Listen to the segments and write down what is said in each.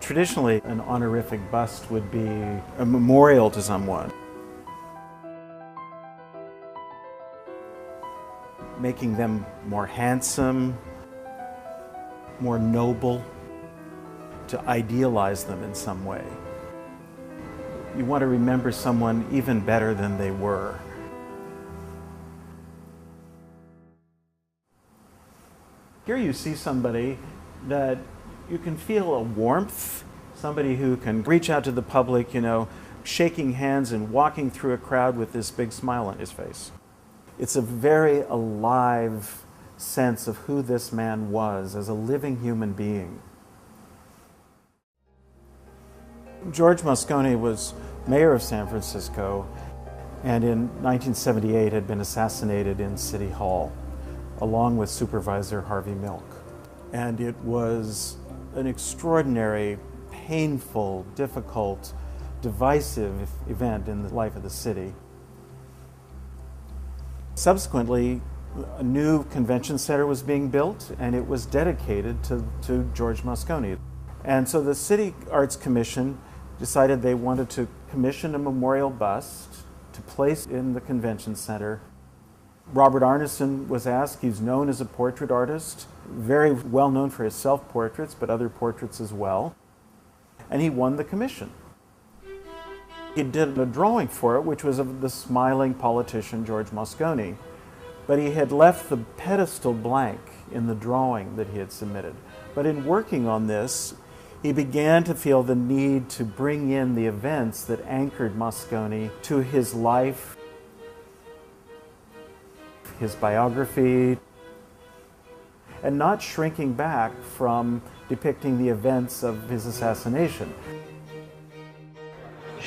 Traditionally, an honorific bust would be a memorial to someone, making them more handsome, more noble, to idealize them in some way. You want to remember someone even better than they were. Here you see somebody that you can feel a warmth, somebody who can reach out to the public, shaking hands and walking through a crowd with this big smile on his face. It's a very alive sense of who this man was as a living human being. George Moscone was mayor of San Francisco, and in 1978 had been assassinated in City Hall, along with Supervisor Harvey Milk. And it was an extraordinary, painful, difficult, divisive event in the life of the city. Subsequently, a new convention center was being built, and it was dedicated to George Moscone. And so the City Arts Commission decided they wanted to commission a memorial bust to place in the convention center. Robert Arneson was asked. He's known as a portrait artist, very well known for his self-portraits, but other portraits as well. And he won the commission. He did a drawing for it, which was of the smiling politician George Moscone. But he had left the pedestal blank in the drawing that he had submitted. But in working on this, he began to feel the need to bring in the events that anchored Moscone to his life, his biography, and not shrinking back from depicting the events of his assassination.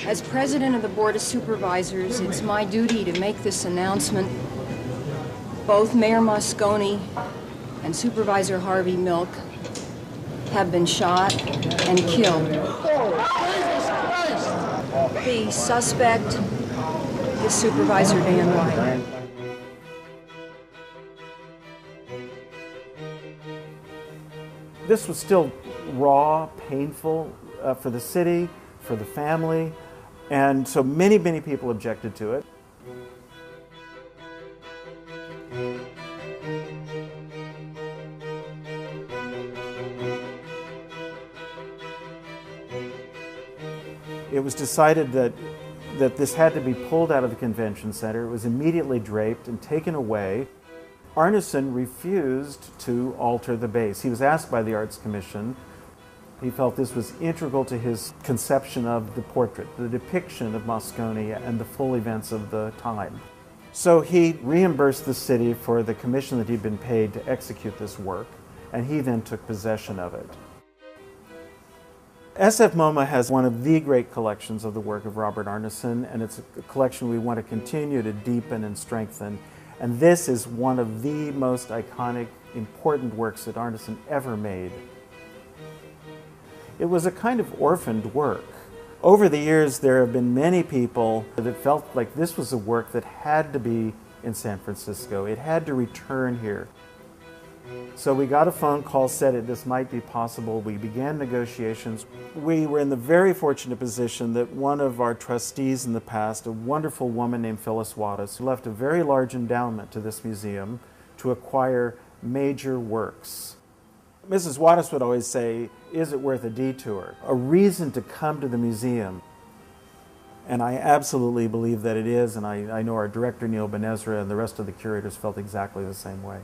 As president of the Board of Supervisors, it's my duty to make this announcement. Both Mayor Moscone and Supervisor Harvey Milk have been shot and killed. The suspect is Supervisor Dan White. This was still raw, painful for the city, for the family, and so many people objected to it. It was decided that this had to be pulled out of the convention center. It was immediately draped and taken away. Arneson refused to alter the base. He was asked by the Arts Commission. He felt this was integral to his conception of the portrait, the depiction of Moscone and the full events of the time. So he reimbursed the city for the commission that he'd been paid to execute this work, and he then took possession of it. SF MoMA has one of the great collections of the work of Robert Arneson, and it's a collection we want to continue to deepen and strengthen. And this is one of the most iconic, important works that Arneson ever made. It was a kind of orphaned work. Over the years, there have been many people that felt like this was a work that had to be in San Francisco. It had to return here. So we got a phone call, said that this might be possible. We began negotiations. We were in the very fortunate position that one of our trustees in the past, a wonderful woman named Phyllis Wattis, left a very large endowment to this museum to acquire major works. Mrs. Wattis would always say, is it worth a detour? A reason to come to the museum. And I absolutely believe that it is, and I know our director, Neil Benezra, and the rest of the curators felt exactly the same way.